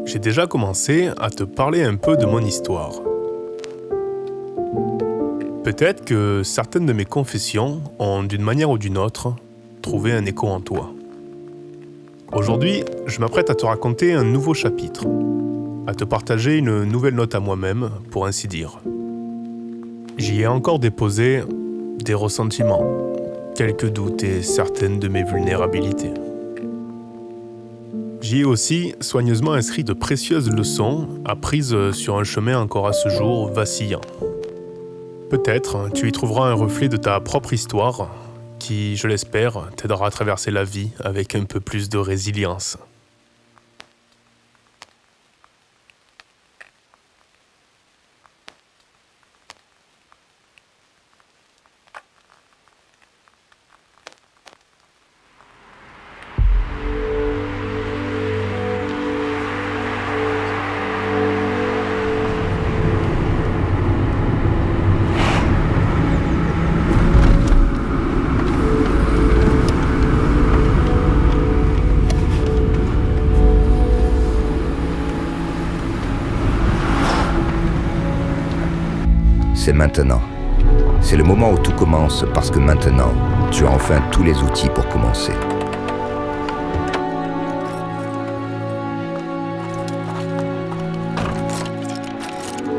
J'ai déjà commencé à te parler un peu de mon histoire. Peut-être que certaines de mes confessions ont, d'une manière ou d'une autre, trouvé un écho en toi. Aujourd'hui, je m'apprête à te raconter un nouveau chapitre, à te partager une nouvelle note à moi-même, pour ainsi dire. J'y ai encore déposé des ressentiments, quelques doutes et certaines de mes vulnérabilités. J'y ai aussi soigneusement inscrit de précieuses leçons apprises sur un chemin encore à ce jour vacillant. Peut-être tu y trouveras un reflet de ta propre histoire qui, je l'espère, t'aidera à traverser la vie avec un peu plus de résilience. C'est maintenant. C'est le moment où tout commence parce que maintenant, tu as enfin tous les outils pour commencer.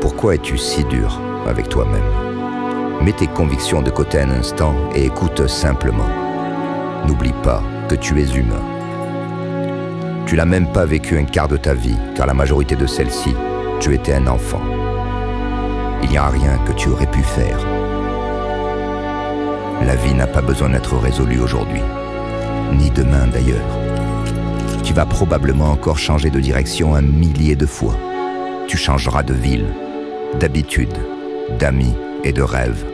Pourquoi es-tu si dur avec toi-même ? Mets tes convictions de côté un instant et écoute simplement. N'oublie pas que tu es humain. Tu n'as même pas vécu un quart de ta vie, car la majorité de celle-ci, tu étais un enfant. Il n'y a rien que tu aurais pu faire. La vie n'a pas besoin d'être résolue aujourd'hui, ni demain d'ailleurs. Tu vas probablement encore changer de direction 1 millier de fois. Tu changeras de ville, d'habitude, d'amis et de rêves.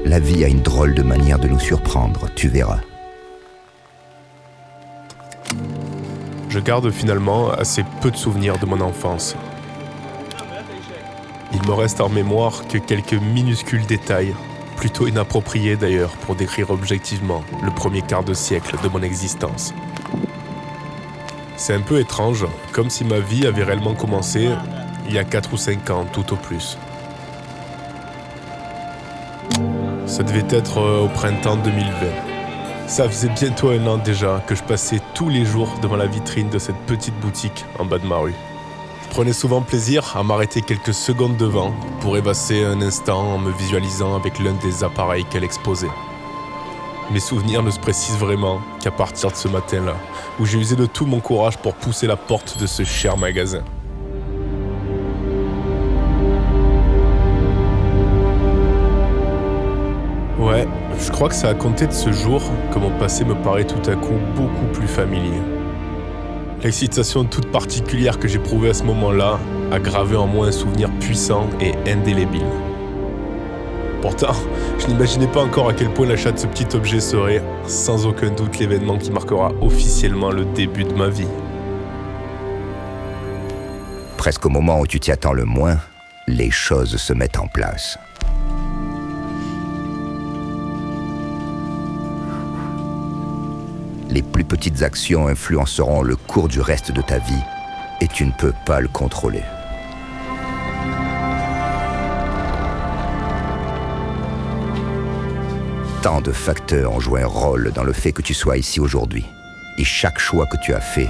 La vie a une drôle de manière de nous surprendre, tu verras. Je garde finalement assez peu de souvenirs de mon enfance. Il me reste en mémoire que quelques minuscules détails, plutôt inappropriés d'ailleurs pour décrire objectivement le premier quart de siècle de mon existence. C'est un peu étrange, comme si ma vie avait réellement commencé il y a 4 ou 5 ans tout au plus. Ça devait être au printemps 2020. Ça faisait bientôt 1 an déjà que je passais tous les jours devant la vitrine de cette petite boutique en bas de ma rue. Je prenais souvent plaisir à m'arrêter quelques secondes devant pour évasser un instant en me visualisant avec l'un des appareils qu'elle exposait. Mes souvenirs ne se précisent vraiment qu'à partir de ce matin-là, où j'ai usé de tout mon courage pour pousser la porte de ce cher magasin. Ouais, je crois que ça a compté de ce jour que mon passé me paraît tout à coup beaucoup plus familier. L'excitation toute particulière que j'éprouvais à ce moment-là a gravé en moi un souvenir puissant et indélébile. Pourtant, je n'imaginais pas encore à quel point l'achat de ce petit objet serait, sans aucun doute, l'événement qui marquera officiellement le début de ma vie. Presque au moment où tu t'y attends le moins, les choses se mettent en place. Les plus petites actions influenceront le cours du reste de ta vie et tu ne peux pas le contrôler. Tant de facteurs ont joué un rôle dans le fait que tu sois ici aujourd'hui. Et chaque choix que tu as fait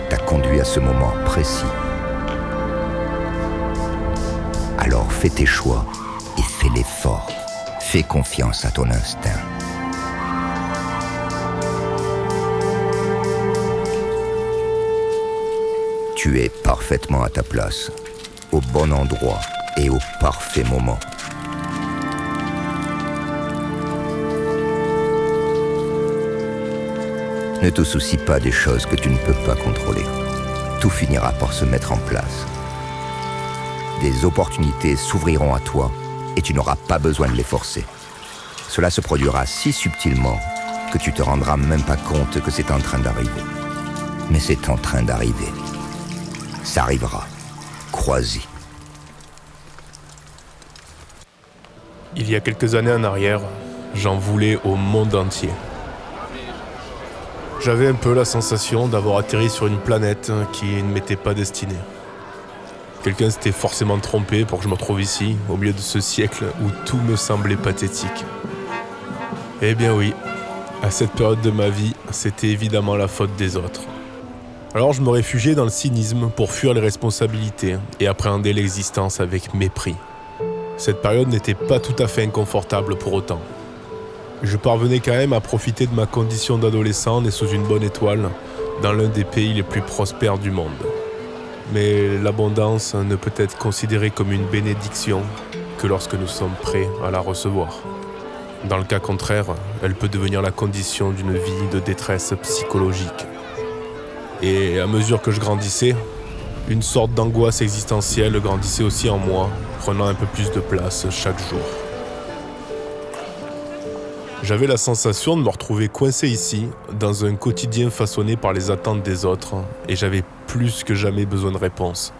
t'a conduit à ce moment précis. Alors fais tes choix et fais-les fort. Fais confiance à ton instinct. Tu es parfaitement à ta place, au bon endroit et au parfait moment. Ne te soucie pas des choses que tu ne peux pas contrôler. Tout finira par se mettre en place. Des opportunités s'ouvriront à toi et tu n'auras pas besoin de les forcer. Cela se produira si subtilement que tu te rendras même pas compte que c'est en train d'arriver. Mais c'est en train d'arriver. Ça arrivera. Crois-y. Il y a quelques années en arrière, j'en voulais au monde entier. J'avais un peu la sensation d'avoir atterri sur une planète qui ne m'était pas destinée. Quelqu'un s'était forcément trompé pour que je me retrouve ici, au milieu de ce siècle où tout me semblait pathétique. Eh bien oui, à cette période de ma vie, c'était évidemment la faute des autres. Alors je me réfugiais dans le cynisme pour fuir les responsabilités et appréhender l'existence avec mépris. Cette période n'était pas tout à fait inconfortable pour autant. Je parvenais quand même à profiter de ma condition d'adolescent né sous une bonne étoile dans l'un des pays les plus prospères du monde. Mais l'abondance ne peut être considérée comme une bénédiction que lorsque nous sommes prêts à la recevoir. Dans le cas contraire, elle peut devenir la condition d'une vie de détresse psychologique. Et à mesure que je grandissais, une sorte d'angoisse existentielle grandissait aussi en moi, prenant un peu plus de place chaque jour. J'avais la sensation de me retrouver coincé ici, dans un quotidien façonné par les attentes des autres, et j'avais plus que jamais besoin de réponses.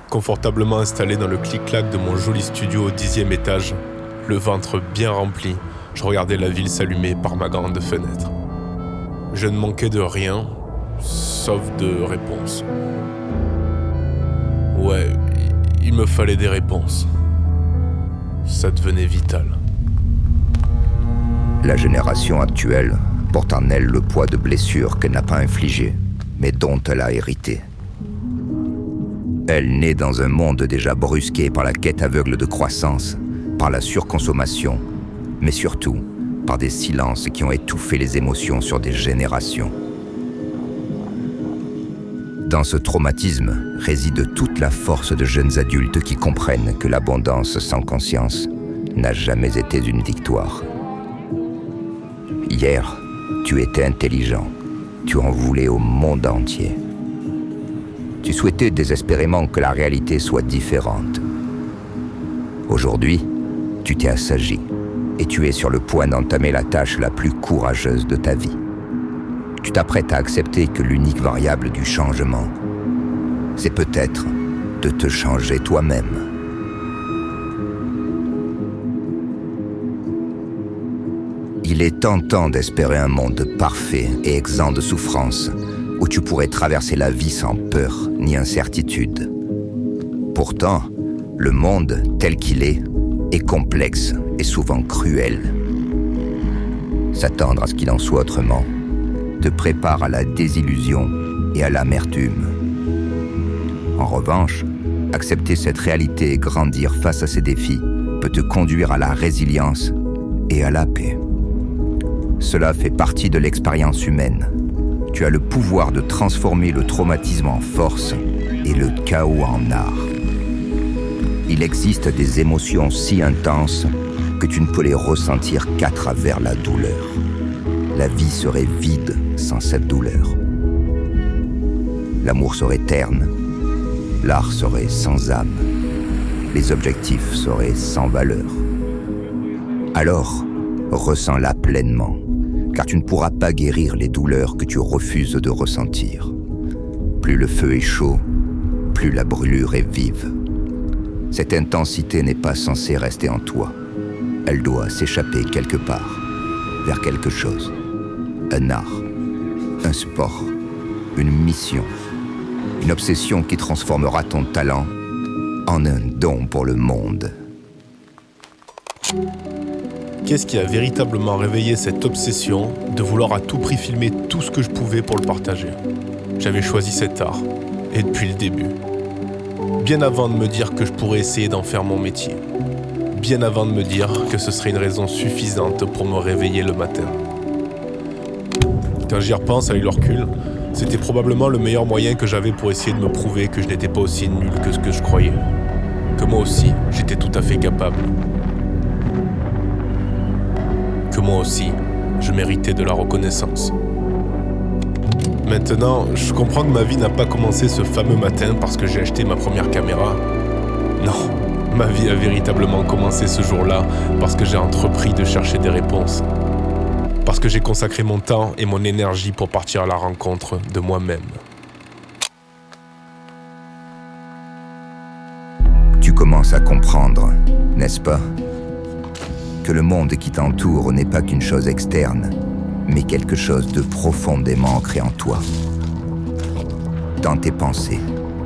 Confortablement installé dans le clic-clac de mon joli studio au 10e étage, le ventre bien rempli, je regardais la ville s'allumer par ma grande fenêtre. Je ne manquais de rien, sauf de réponses. Ouais, il me fallait des réponses. Ça devenait vital. La génération actuelle porte en elle le poids de blessures qu'elle n'a pas infligées, mais dont elle a hérité. Elle naît dans un monde déjà brusqué par la quête aveugle de croissance, par la surconsommation, mais surtout par des silences qui ont étouffé les émotions sur des générations. Dans ce traumatisme réside toute la force de jeunes adultes qui comprennent que l'abondance sans conscience n'a jamais été une victoire. Hier, tu étais intelligent, tu en voulais au monde entier. Tu souhaitais désespérément que la réalité soit différente. Aujourd'hui, tu t'es assagi et tu es sur le point d'entamer la tâche la plus courageuse de ta vie. Tu t'apprêtes à accepter que l'unique variable du changement, c'est peut-être de te changer toi-même. Il est tentant d'espérer un monde parfait et exempt de souffrance, où tu pourrais traverser la vie sans peur ni incertitude. Pourtant, le monde tel qu'il est complexe et souvent cruel. S'attendre à ce qu'il en soit autrement te prépare à la désillusion et à l'amertume. En revanche, accepter cette réalité et grandir face à ces défis peut te conduire à la résilience et à la paix. Cela fait partie de l'expérience humaine. Tu as le pouvoir de transformer le traumatisme en force et le chaos en art. Il existe des émotions si intenses que tu ne peux les ressentir qu'à travers la douleur. La vie serait vide sans cette douleur. L'amour serait terne, l'art serait sans âme, les objectifs seraient sans valeur. Alors, ressens-la pleinement, car tu ne pourras pas guérir les douleurs que tu refuses de ressentir. Plus le feu est chaud, plus la brûlure est vive. Cette intensité n'est pas censée rester en toi. Elle doit s'échapper quelque part, vers quelque chose. Un art, un sport, une mission, une obsession qui transformera ton talent en un don pour le monde. Qu'est-ce qui a véritablement réveillé cette obsession de vouloir à tout prix filmer tout ce que je pouvais pour le partager ? J'avais choisi cet art, et depuis le début. Bien avant de me dire que je pourrais essayer d'en faire mon métier. Bien avant de me dire que ce serait une raison suffisante pour me réveiller le matin. Quand j'y repense avec le recul, c'était probablement le meilleur moyen que j'avais pour essayer de me prouver que je n'étais pas aussi nul que ce que je croyais. Que moi aussi, j'étais tout à fait capable. Que moi aussi, je méritais de la reconnaissance. Maintenant, je comprends que ma vie n'a pas commencé ce fameux matin parce que j'ai acheté ma première caméra. Non, ma vie a véritablement commencé ce jour-là parce que j'ai entrepris de chercher des réponses. Parce que j'ai consacré mon temps et mon énergie pour partir à la rencontre de moi-même. Tu commences à comprendre, n'est-ce pas ? Que le monde qui t'entoure n'est pas qu'une chose externe, mais quelque chose de profondément ancré en toi. Dans tes pensées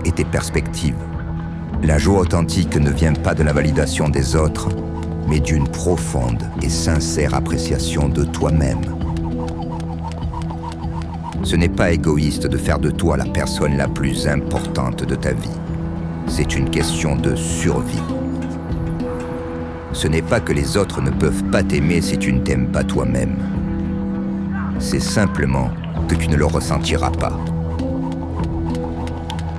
et tes perspectives, la joie authentique ne vient pas de la validation des autres, mais d'une profonde et sincère appréciation de toi-même. Ce n'est pas égoïste de faire de toi la personne la plus importante de ta vie. C'est une question de survie. Ce n'est pas que les autres ne peuvent pas t'aimer si tu ne t'aimes pas toi-même. C'est simplement que tu ne le ressentiras pas.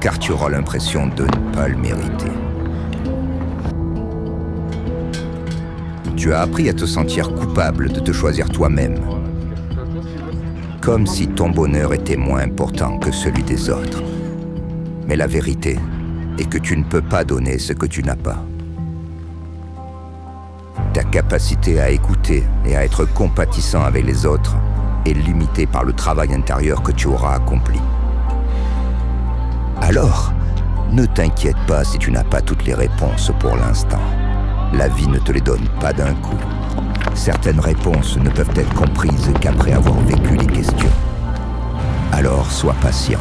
Car tu auras l'impression de ne pas le mériter. Tu as appris à te sentir coupable de te choisir toi-même. Comme si ton bonheur était moins important que celui des autres. Mais la vérité est que tu ne peux pas donner ce que tu n'as pas. Ta capacité à écouter et à être compatissant avec les autres est limitée par le travail intérieur que tu auras accompli. Alors, ne t'inquiète pas si tu n'as pas toutes les réponses pour l'instant. La vie ne te les donne pas d'un coup. Certaines réponses ne peuvent être comprises qu'après avoir vécu les questions. Alors, sois patient.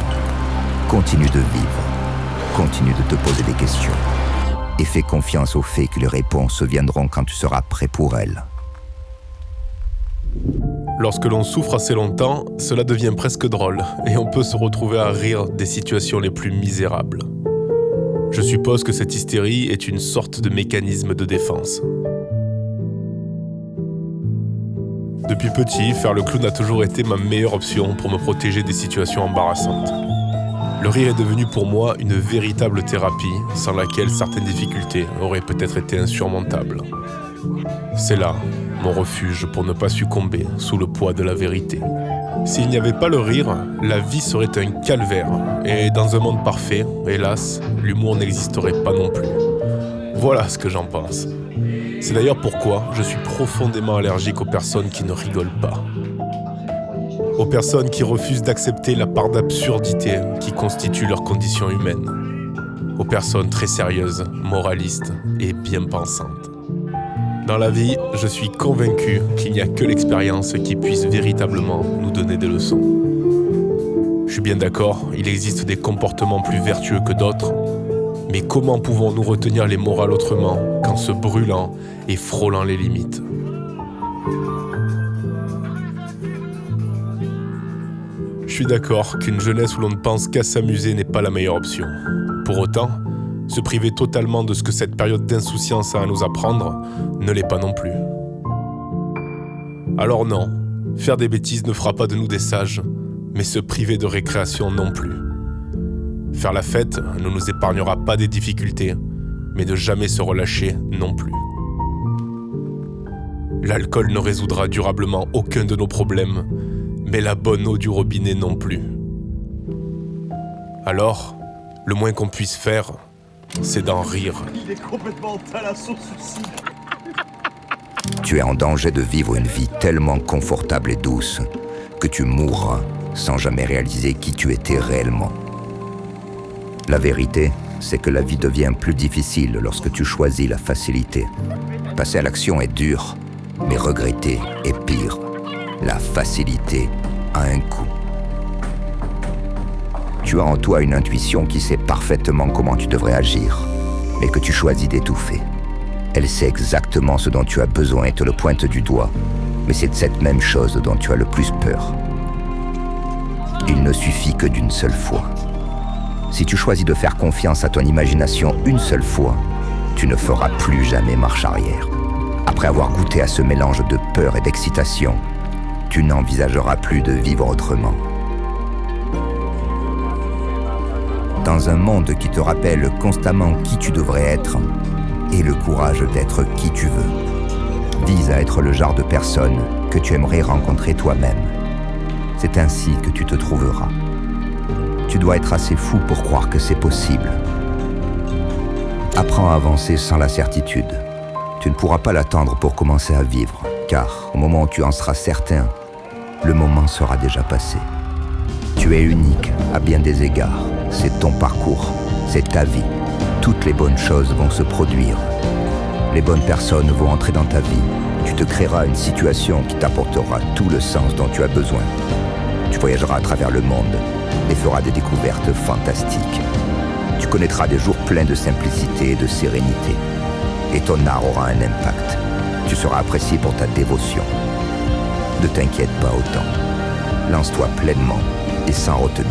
Continue de vivre. Continue de te poser des questions. Et fais confiance au fait que les réponses viendront quand tu seras prêt pour elles. Lorsque l'on souffre assez longtemps, cela devient presque drôle et on peut se retrouver à rire des situations les plus misérables. Je suppose que cette hystérie est une sorte de mécanisme de défense. Depuis petit, faire le clown a toujours été ma meilleure option pour me protéger des situations embarrassantes. Le rire est devenu pour moi une véritable thérapie, sans laquelle certaines difficultés auraient peut-être été insurmontables. C'est là mon refuge pour ne pas succomber sous le poids de la vérité. S'il n'y avait pas le rire, la vie serait un calvaire. Et dans un monde parfait, hélas, l'humour n'existerait pas non plus. Voilà ce que j'en pense. C'est d'ailleurs pourquoi je suis profondément allergique aux personnes qui ne rigolent pas. Aux personnes qui refusent d'accepter la part d'absurdité qui constitue leur condition humaine. Aux personnes très sérieuses, moralistes et bien pensantes. Dans la vie, je suis convaincu qu'il n'y a que l'expérience qui puisse véritablement nous donner des leçons. Je suis bien d'accord, il existe des comportements plus vertueux que d'autres, mais comment pouvons-nous retenir les morales autrement qu'en se brûlant et frôlant les limites ? Je suis d'accord qu'une jeunesse où l'on ne pense qu'à s'amuser n'est pas la meilleure option. Pour autant, se priver totalement de ce que cette période d'insouciance a à nous apprendre ne l'est pas non plus. Alors non, faire des bêtises ne fera pas de nous des sages, mais se priver de récréation non plus. Faire la fête ne nous épargnera pas des difficultés, mais de jamais se relâcher non plus. L'alcool ne résoudra durablement aucun de nos problèmes, mais la bonne eau du robinet non plus. Alors, le moins qu'on puisse faire, c'est d'en rire. Il est complètement à la sauce suicide. Tu es en danger de vivre une vie tellement confortable et douce que tu mourras sans jamais réaliser qui tu étais réellement. La vérité, c'est que la vie devient plus difficile lorsque tu choisis la facilité. Passer à l'action est dur, mais regretter est pire. La facilité a un coût. Tu as en toi une intuition qui sait parfaitement comment tu devrais agir, mais que tu choisis d'étouffer. Elle sait exactement ce dont tu as besoin et te le pointe du doigt, mais c'est de cette même chose dont tu as le plus peur. Il ne suffit que d'une seule fois. Si tu choisis de faire confiance à ton imagination une seule fois, tu ne feras plus jamais marche arrière. Après avoir goûté à ce mélange de peur et d'excitation, tu n'envisageras plus de vivre autrement. Dans un monde qui te rappelle constamment qui tu devrais être, aie le courage d'être qui tu veux. Vise à être le genre de personne que tu aimerais rencontrer toi-même. C'est ainsi que tu te trouveras. Tu dois être assez fou pour croire que c'est possible. Apprends à avancer sans la certitude. Tu ne pourras pas l'attendre pour commencer à vivre, car au moment où tu en seras certain, le moment sera déjà passé. Tu es unique à bien des égards. C'est ton parcours, c'est ta vie. Toutes les bonnes choses vont se produire. Les bonnes personnes vont entrer dans ta vie. Tu te créeras une situation qui t'apportera tout le sens dont tu as besoin. Tu voyageras à travers le monde et feras des découvertes fantastiques. Tu connaîtras des jours pleins de simplicité et de sérénité. Et ton art aura un impact. Tu seras apprécié pour ta dévotion. Ne t'inquiète pas autant. Lance-toi pleinement et sans retenue.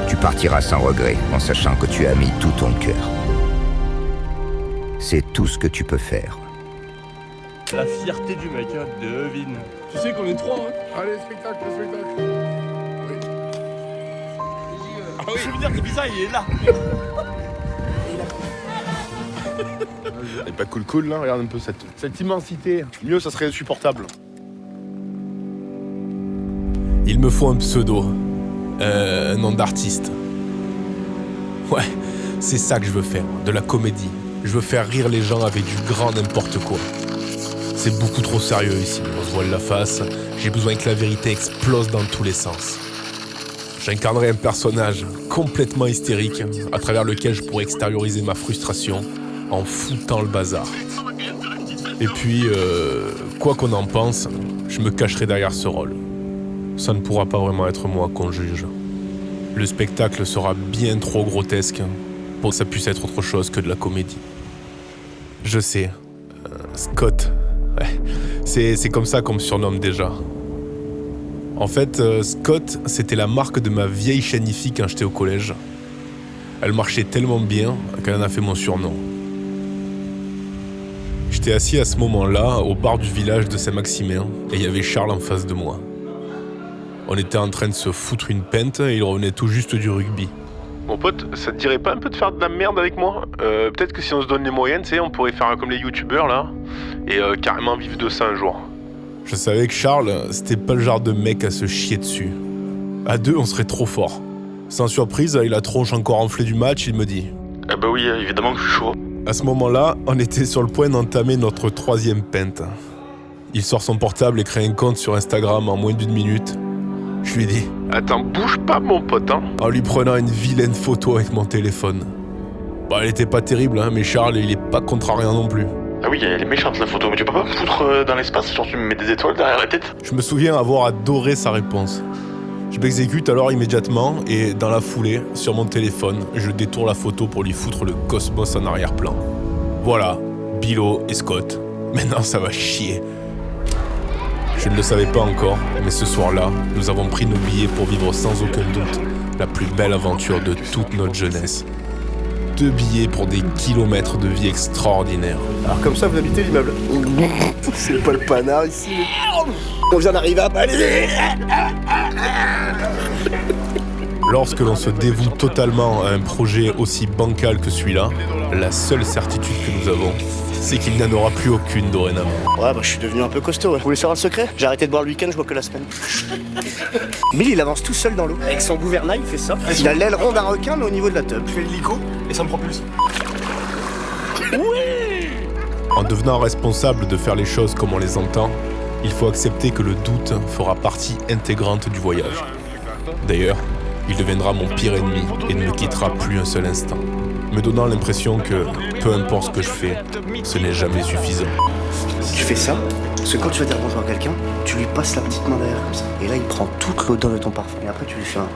Tu partiras sans regret en sachant que tu as mis tout ton cœur. C'est tout ce que tu peux faire. La fierté du mec, hein, devine. Tu sais qu'on est trois, hein. Allez, spectacle. Ah oui. Je veux dire, Ibiza, il est là. Et pas cool là, regarde un peu cette immensité. Mieux, ça serait insupportable. Il me faut un pseudo, un nom d'artiste. Ouais, c'est ça que je veux faire, de la comédie. Je veux faire rire les gens avec du grand n'importe quoi. C'est beaucoup trop sérieux ici, on se voile la face. J'ai besoin que la vérité explose dans tous les sens. J'incarnerai un personnage complètement hystérique à travers lequel je pourrais extérioriser ma frustration en foutant le bazar. Et puis, quoi qu'on en pense, je me cacherai derrière ce rôle. Ça ne pourra pas vraiment être moi qu'on juge. Le spectacle sera bien trop grotesque pour que ça puisse être autre chose que de la comédie. Je sais, Scott, ouais, c'est comme ça qu'on me surnomme déjà. En fait, Scott, c'était la marque de ma vieille chaîne IFI quand j'étais au collège. Elle marchait tellement bien qu'elle en a fait mon surnom. J'étais assis à ce moment-là au bar du village de Saint-Maximin et il y avait Charles en face de moi. On était en train de se foutre une pinte et il revenait tout juste du rugby. Mon pote, ça te dirait pas un peu de faire de la merde avec moi ? Peut-être que si on se donne les moyens, tu sais, on pourrait faire comme les youtubeurs là, et carrément vivre de ça un jour. Je savais que Charles, c'était pas le genre de mec à se chier dessus. À deux, on serait trop fort. Sans surprise, il a tronche encore enflé du match, il me dit Ah bah oui, évidemment que je suis chaud. À ce moment-là, on était sur le point d'entamer notre 3e pinte. Il sort son portable et crée un compte sur Instagram en moins d'1 minute. Je lui dis Attends, bouge pas mon pote, hein. En lui prenant une vilaine photo avec mon téléphone. Bah, elle était pas terrible, hein, mais Charles, il est pas contrariant non plus. Ah oui, elle est méchante la photo, mais tu peux pas me foutre dans l'espace, genre tu me mets des étoiles derrière la tête. Je me souviens avoir adoré sa réponse. Je m'exécute alors immédiatement et dans la foulée, sur mon téléphone, je détourne la photo pour lui foutre le cosmos en arrière-plan. Voilà, Bilo et Scott. Maintenant ça va chier. Je ne le savais pas encore, mais ce soir-là, nous avons pris nos billets pour vivre sans aucun doute la plus belle aventure de toute notre jeunesse. 2 billets pour des kilomètres de vie extraordinaire. Alors comme ça, vous habitez l'immeuble. C'est pas le panard ici. On vient d'arriver à Paris. Lorsque l'on se dévoue totalement à un projet aussi bancal que celui-là, la seule certitude que nous avons, c'est qu'il n'y en aura plus aucune dorénavant. Ouais, bah je suis devenu un peu costaud. Ouais. Vous voulez savoir le secret ? J'ai arrêté de boire le week-end, je bois que la semaine. Bill, il avance tout seul dans l'eau. Avec son gouvernail, il fait ça. Il a l'aileron d'un requin, mais au niveau de la tub. Je fais l'hélico et ça me propulse. Oui ! En devenant responsable de faire les choses comme on les entend, il faut accepter que le doute fera partie intégrante du voyage. D'ailleurs, il deviendra mon pire ennemi et ne me quittera plus un seul instant, me donnant l'impression que, peu importe ce que je fais, ce n'est jamais suffisant. Tu fais ça, parce que quand tu vas dire bonjour à quelqu'un, tu lui passes la petite main derrière comme ça. Et là, il prend toute l'odeur de ton parfum. Et après, tu lui fais un...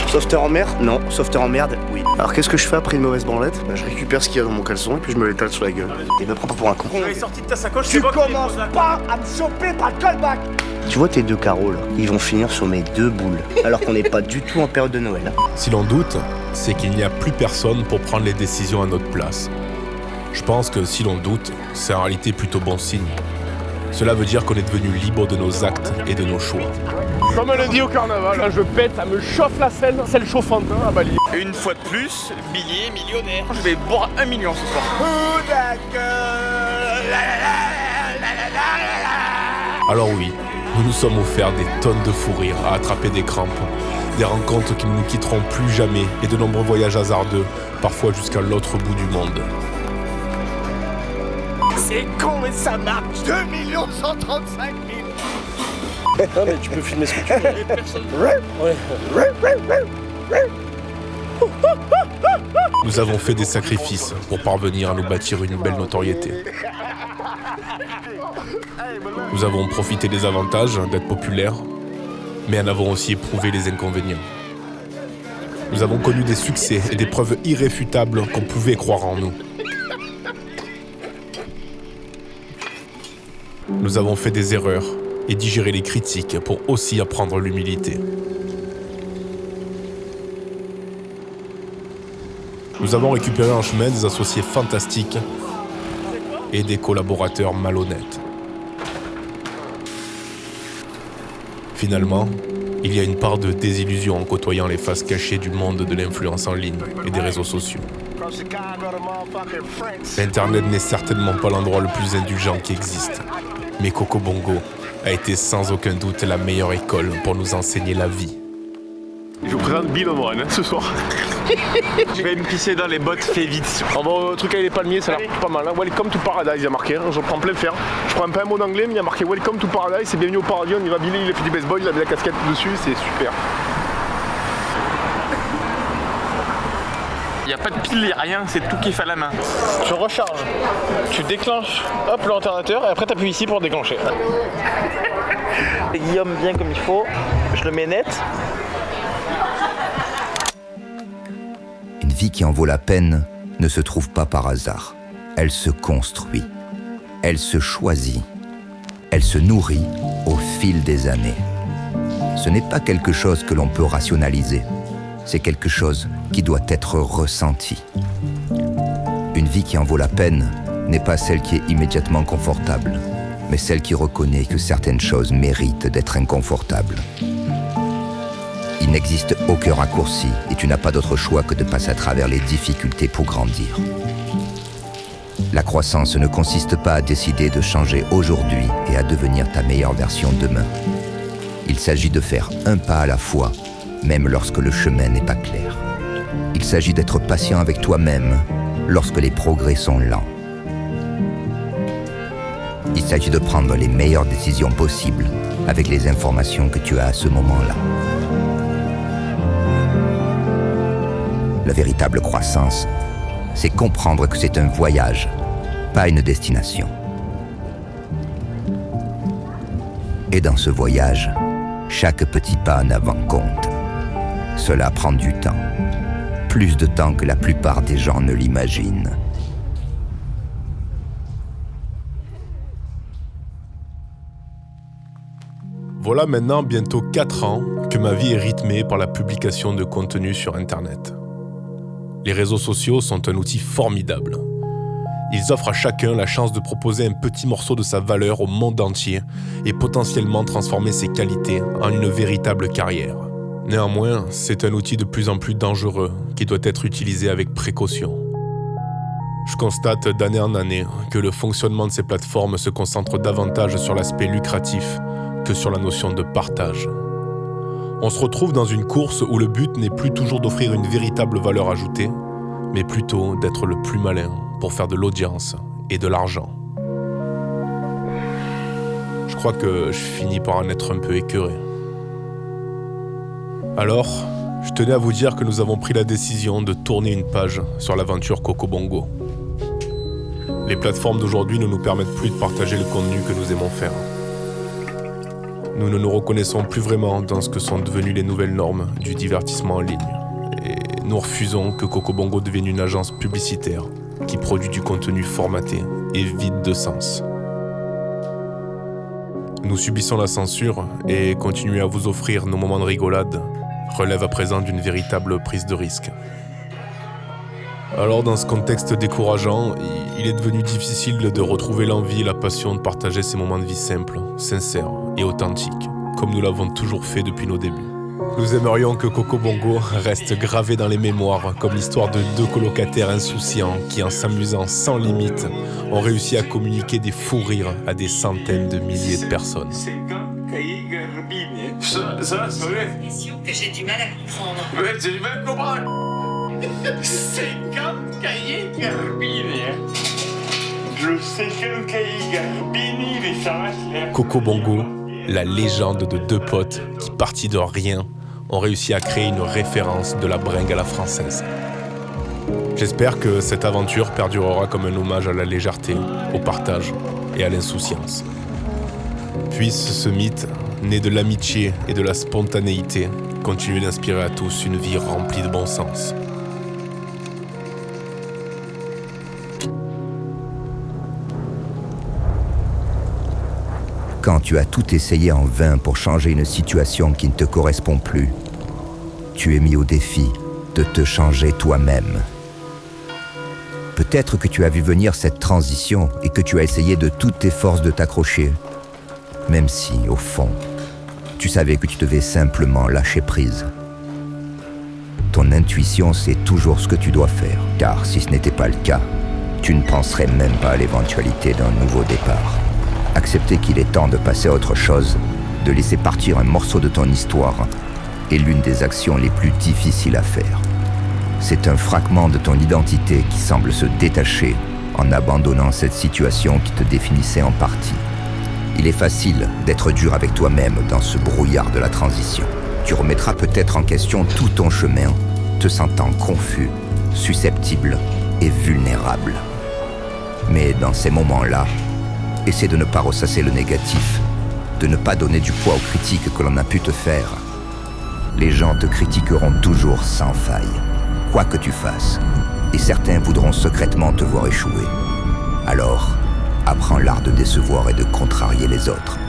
Sauveteur en mer ? Non. Sauveteur en merde ? Oui. Alors qu'est-ce que je fais après une mauvaise branlette ? Je récupère ce qu'il y a dans mon caleçon et puis je me l'étale sur la gueule. Et me prends pas pour un con. Tu es sorti de ta sacoche, Tu commences pas à me choper par le callback. Tu vois tes 2 carreaux là, ils vont finir sur mes 2 boules. Alors qu'on n'est pas du tout en période de Noël. Si l'on doute, c'est qu'il n'y a plus personne pour prendre les décisions à notre place. Je pense que si l'on doute, c'est en réalité plutôt bon signe. Cela veut dire qu'on est devenu libre de nos actes et de nos choix. Comme elle le dit au carnaval, quand je pète, ça me chauffe la selle chauffante à Bali. Une fois de plus, billet millionnaire. Je vais boire 1 million ce soir. Alors oui, nous nous sommes offerts des tonnes de fou rires à attraper des crampes, des rencontres qui ne nous quitteront plus jamais et de nombreux voyages hasardeux, parfois jusqu'à l'autre bout du monde. C'est con mais ça marche. 2 135 000. Non mais tu peux filmer ce que tu veux. Nous avons fait des sacrifices pour parvenir à nous bâtir une belle notoriété. Nous avons profité des avantages d'être populaires, mais en avons aussi éprouvé les inconvénients. Nous avons connu des succès et des preuves irréfutables qu'on pouvait croire en nous. Nous avons fait des erreurs et digéré les critiques pour aussi apprendre l'humilité. Nous avons récupéré en chemin des associés fantastiques et des collaborateurs malhonnêtes. Finalement, il y a une part de désillusion en côtoyant les faces cachées du monde de l'influence en ligne et des réseaux sociaux. Internet n'est certainement pas l'endroit le plus indulgent qui existe, mais Coco Bongo a été sans aucun doute la meilleure école pour nous enseigner la vie. Je vous présente Bill O'Brien ce soir. Je vais me pisser dans les bottes, fais vite. On va au truc avec les palmiers, ça a l'air pas mal. Hein. Welcome to Paradise, il y a marqué. Hein. Je prends plein fer. Je prends pas un mot d'anglais, mais il y a marqué Welcome to Paradise, c'est bienvenue au paradis. On y va, Billy, il a fait du baseball, il a mis la casquette dessus, c'est super. Il n'y a pas de pile, il n'y a rien, c'est tout qui fait à la main. Tu recharges, tu déclenches, hop, l'alternateur, et après tu appuies ici pour déclencher. Et Guillaume bien comme il faut, je le mets net. Une vie qui en vaut la peine ne se trouve pas par hasard. Elle se construit, elle se choisit, elle se nourrit au fil des années. Ce n'est pas quelque chose que l'on peut rationaliser, c'est quelque chose qui doit être ressenti. Une vie qui en vaut la peine n'est pas celle qui est immédiatement confortable, mais celle qui reconnaît que certaines choses méritent d'être inconfortables. Il n'existe aucun raccourci et tu n'as pas d'autre choix que de passer à travers les difficultés pour grandir. La croissance ne consiste pas à décider de changer aujourd'hui et à devenir ta meilleure version demain. Il s'agit de faire un pas à la fois, même lorsque le chemin n'est pas clair. Il s'agit d'être patient avec toi-même lorsque les progrès sont lents. Il s'agit de prendre les meilleures décisions possibles avec les informations que tu as à ce moment-là. La véritable croissance, c'est comprendre que c'est un voyage, pas une destination. Et dans ce voyage, chaque petit pas en avant compte. Cela prend du temps, plus de temps que la plupart des gens ne l'imaginent. Voilà maintenant bientôt 4 ans que ma vie est rythmée par la publication de contenu sur Internet. Les réseaux sociaux sont un outil formidable. Ils offrent à chacun la chance de proposer un petit morceau de sa valeur au monde entier et potentiellement transformer ses qualités en une véritable carrière. Néanmoins, c'est un outil de plus en plus dangereux qui doit être utilisé avec précaution. Je constate d'année en année que le fonctionnement de ces plateformes se concentre davantage sur l'aspect lucratif que sur la notion de partage. On se retrouve dans une course où le but n'est plus toujours d'offrir une véritable valeur ajoutée, mais plutôt d'être le plus malin pour faire de l'audience et de l'argent. Je crois que je finis par en être un peu écœuré. Alors, je tenais à vous dire que nous avons pris la décision de tourner une page sur l'aventure Coco Bongo. Les plateformes d'aujourd'hui ne nous permettent plus de partager le contenu que nous aimons faire. Nous ne nous reconnaissons plus vraiment dans ce que sont devenues les nouvelles normes du divertissement en ligne. Et nous refusons que Coco Bongo devienne une agence publicitaire qui produit du contenu formaté et vide de sens. Nous subissons la censure et continuer à vous offrir nos moments de rigolade relève à présent d'une véritable prise de risque. Alors dans ce contexte décourageant, il est devenu difficile de retrouver l'envie et la passion de partager ces moments de vie simples, sincères et authentiques, comme nous l'avons toujours fait depuis nos débuts. Nous aimerions que Coco Bongo reste gravé dans les mémoires comme l'histoire de 2 colocataires insouciants qui, en s'amusant sans limite, ont réussi à communiquer des fous rires à des centaines de milliers de personnes. Que j'ai du mal à comprendre. Ouais, j'ai du mal à comprendre. 50 cahiers Garbini. Je sais que cahier Garbini, mais ça va se faire. Coco Bongo, la légende de 2 potes qui, partis de rien, ont réussi à créer une référence de la bringue à la française. J'espère que cette aventure perdurera comme un hommage à la légèreté, au partage et à l'insouciance. Puisse ce mythe, né de l'amitié et de la spontanéité, continuer d'inspirer à tous une vie remplie de bon sens. Quand tu as tout essayé en vain pour changer une situation qui ne te correspond plus, tu es mis au défi de te changer toi-même. Peut-être que tu as vu venir cette transition et que tu as essayé de toutes tes forces de t'accrocher, même si, au fond, tu savais que tu devais simplement lâcher prise. Ton intuition sait toujours ce que tu dois faire, car si ce n'était pas le cas, tu ne penserais même pas à l'éventualité d'un nouveau départ. Accepter qu'il est temps de passer à autre chose, de laisser partir un morceau de ton histoire, est l'une des actions les plus difficiles à faire. C'est un fragment de ton identité qui semble se détacher en abandonnant cette situation qui te définissait en partie. Il est facile d'être dur avec toi-même dans ce brouillard de la transition. Tu remettras peut-être en question tout ton chemin, te sentant confus, susceptible et vulnérable. Mais dans ces moments-là, essaie de ne pas ressasser le négatif, de ne pas donner du poids aux critiques que l'on a pu te faire. Les gens te critiqueront toujours sans faille, quoi que tu fasses, et certains voudront secrètement te voir échouer. Alors, apprends l'art de décevoir et de contrarier les autres.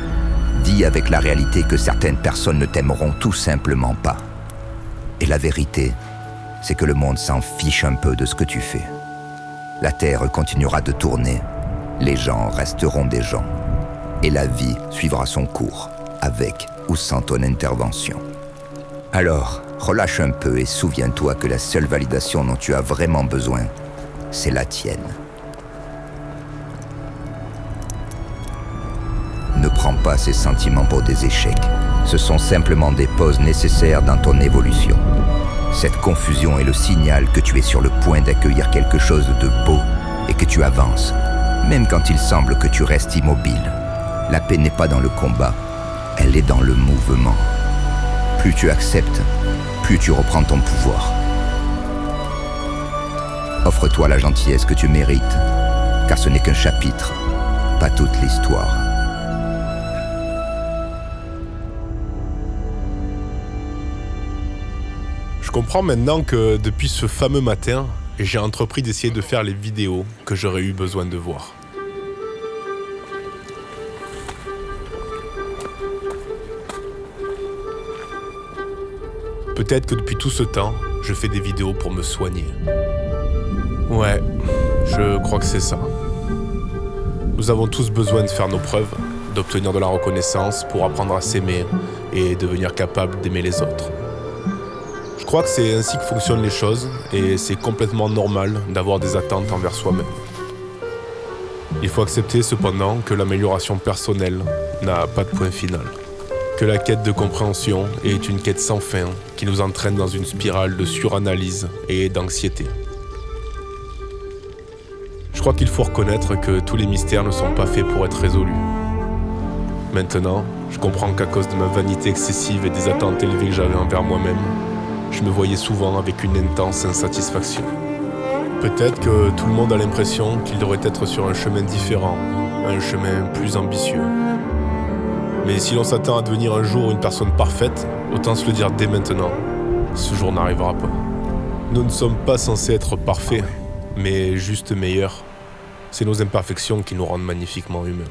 Dis avec la réalité que certaines personnes ne t'aimeront tout simplement pas. Et la vérité, c'est que le monde s'en fiche un peu de ce que tu fais. La Terre continuera de tourner, les gens resteront des gens, et la vie suivra son cours, avec ou sans ton intervention. Alors, relâche un peu et souviens-toi que la seule validation dont tu as vraiment besoin, c'est la tienne. Ne prends pas ces sentiments pour des échecs. Ce sont simplement des pauses nécessaires dans ton évolution. Cette confusion est le signal que tu es sur le point d'accueillir quelque chose de beau et que tu avances, même quand il semble que tu restes immobile. La paix n'est pas dans le combat, elle est dans le mouvement. Plus tu acceptes, plus tu reprends ton pouvoir. Offre-toi la gentillesse que tu mérites, car ce n'est qu'un chapitre, pas toute l'histoire. Je comprends maintenant que depuis ce fameux matin, j'ai entrepris d'essayer de faire les vidéos que j'aurais eu besoin de voir. Peut-être que depuis tout ce temps, je fais des vidéos pour me soigner. Ouais, je crois que c'est ça. Nous avons tous besoin de faire nos preuves, d'obtenir de la reconnaissance pour apprendre à s'aimer et devenir capable d'aimer les autres. Je crois que c'est ainsi que fonctionnent les choses et c'est complètement normal d'avoir des attentes envers soi-même. Il faut accepter cependant que l'amélioration personnelle n'a pas de point final. Que la quête de compréhension est une quête sans fin qui nous entraîne dans une spirale de suranalyse et d'anxiété. Je crois qu'il faut reconnaître que tous les mystères ne sont pas faits pour être résolus. Maintenant, je comprends qu'à cause de ma vanité excessive et des attentes élevées que j'avais envers moi-même, je me voyais souvent avec une intense insatisfaction. Peut-être que tout le monde a l'impression qu'il devrait être sur un chemin différent, un chemin plus ambitieux. Mais si l'on s'attend à devenir un jour une personne parfaite, autant se le dire dès maintenant, ce jour n'arrivera pas. Nous ne sommes pas censés être parfaits, mais juste meilleurs. C'est nos imperfections qui nous rendent magnifiquement humains.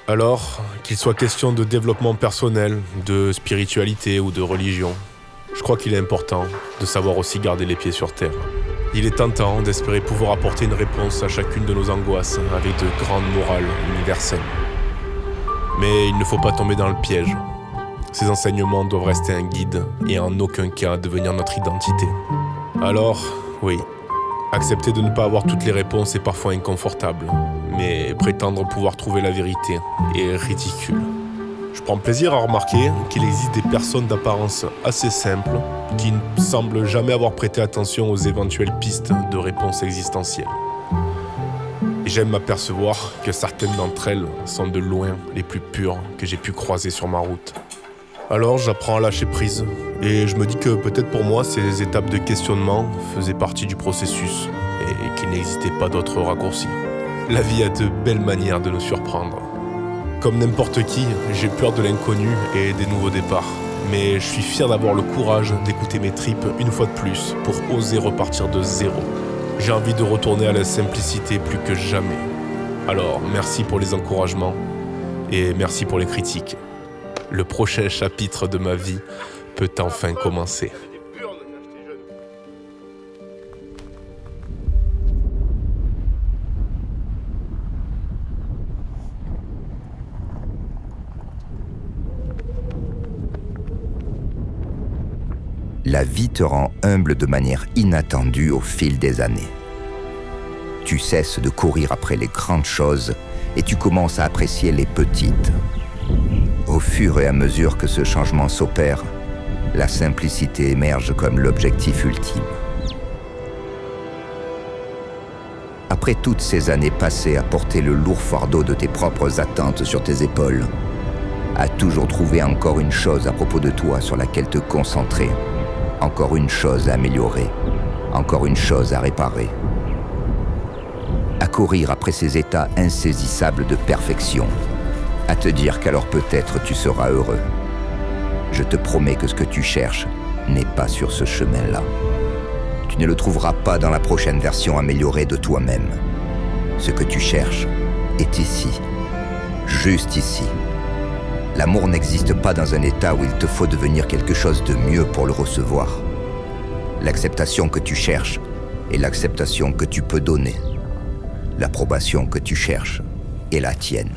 Alors, qu'il soit question de développement personnel, de spiritualité ou de religion, je crois qu'il est important de savoir aussi garder les pieds sur terre. Il est tentant d'espérer pouvoir apporter une réponse à chacune de nos angoisses avec de grandes morales universelles. Mais il ne faut pas tomber dans le piège. Ces enseignements doivent rester un guide et en aucun cas devenir notre identité. Alors, oui, accepter de ne pas avoir toutes les réponses est parfois inconfortable, mais prétendre pouvoir trouver la vérité est ridicule. Je prends plaisir à remarquer qu'il existe des personnes d'apparence assez simples qui ne semblent jamais avoir prêté attention aux éventuelles pistes de réponses existentielles. Et j'aime m'apercevoir que certaines d'entre elles sont de loin les plus pures que j'ai pu croiser sur ma route. Alors j'apprends à lâcher prise. Et je me dis que peut-être pour moi, ces étapes de questionnement faisaient partie du processus et qu'il n'existait pas d'autres raccourcis. La vie a de belles manières de nous surprendre. Comme n'importe qui, j'ai peur de l'inconnu et des nouveaux départs. Mais je suis fier d'avoir le courage d'écouter mes tripes une fois de plus pour oser repartir de zéro. J'ai envie de retourner à la simplicité plus que jamais. Alors, merci pour les encouragements et merci pour les critiques. Le prochain chapitre de ma vie peut enfin commencer. La vie te rend humble de manière inattendue au fil des années. Tu cesses de courir après les grandes choses et tu commences à apprécier les petites. Au fur et à mesure que ce changement s'opère, la simplicité émerge comme l'objectif ultime. Après toutes ces années passées à porter le lourd fardeau de tes propres attentes sur tes épaules, à toujours trouver encore une chose à propos de toi sur laquelle te concentrer, encore une chose à améliorer, encore une chose à réparer. À courir après ces états insaisissables de perfection, à te dire qu'alors peut-être tu seras heureux. Je te promets que ce que tu cherches n'est pas sur ce chemin-là. Tu ne le trouveras pas dans la prochaine version améliorée de toi-même. Ce que tu cherches est ici, juste ici. L'amour n'existe pas dans un état où il te faut devenir quelque chose de mieux pour le recevoir. L'acceptation que tu cherches est l'acceptation que tu peux donner. L'approbation que tu cherches est la tienne.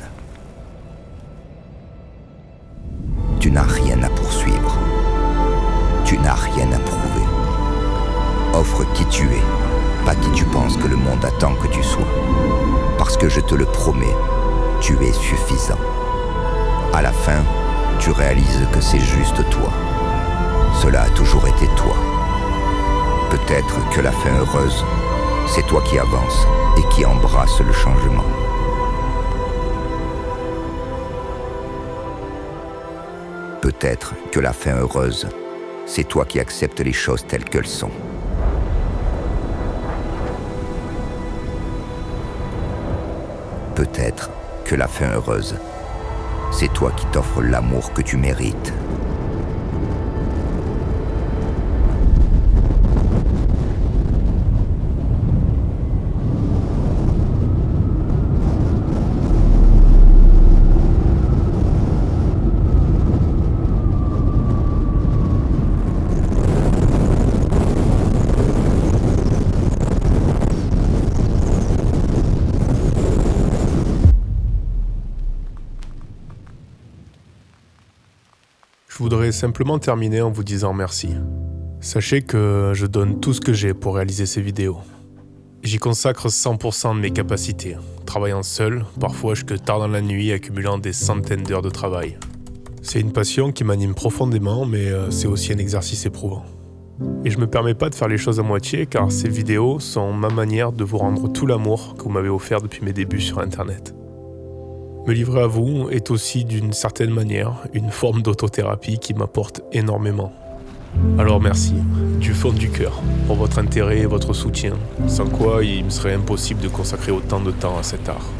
Tu n'as rien à poursuivre. Tu n'as rien à prouver. Offre qui tu es, pas qui tu penses que le monde attend que tu sois. Parce que je te le promets, tu es suffisant. À la fin, tu réalises que c'est juste toi. Cela a toujours été toi. Peut-être que la fin heureuse, c'est toi qui avances et qui embrasse le changement. Peut-être que la fin heureuse, c'est toi qui acceptes les choses telles qu'elles sont. Peut-être que la fin heureuse, c'est toi qui t'offres l'amour que tu mérites. Je voudrais simplement terminer en vous disant merci. Sachez que je donne tout ce que j'ai pour réaliser ces vidéos. J'y consacre 100% de mes capacités, travaillant seul, parfois jusque tard dans la nuit, accumulant des centaines d'heures de travail. C'est une passion qui m'anime profondément, mais c'est aussi un exercice éprouvant. Et je me permets pas de faire les choses à moitié, car ces vidéos sont ma manière de vous rendre tout l'amour que vous m'avez offert depuis mes débuts sur Internet. Me livrer à vous est aussi d'une certaine manière une forme d'autothérapie qui m'apporte énormément. Alors merci, du fond du cœur, pour votre intérêt et votre soutien, sans quoi il me serait impossible de consacrer autant de temps à cet art.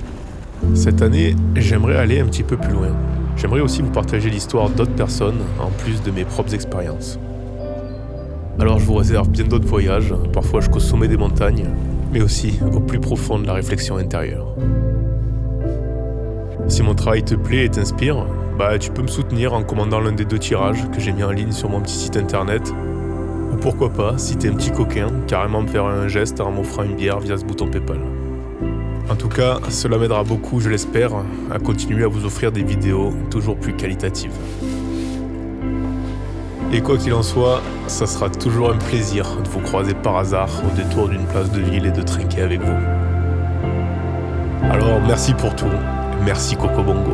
Cette année, j'aimerais aller un petit peu plus loin. J'aimerais aussi vous partager l'histoire d'autres personnes, en plus de mes propres expériences. Alors je vous réserve bien d'autres voyages, parfois jusqu'au sommet des montagnes, mais aussi au plus profond de la réflexion intérieure. Si mon travail te plaît et t'inspire, tu peux me soutenir en commandant l'un des 2 tirages que j'ai mis en ligne sur mon petit site internet. Ou pourquoi pas, si t'es un petit coquin, carrément me faire un geste en m'offrant une bière via ce bouton PayPal. En tout cas, cela m'aidera beaucoup, je l'espère, à continuer à vous offrir des vidéos toujours plus qualitatives. Et quoi qu'il en soit, ça sera toujours un plaisir de vous croiser par hasard au détour d'une place de ville et de trinquer avec vous. Alors merci pour tout. Merci Coco Bongo.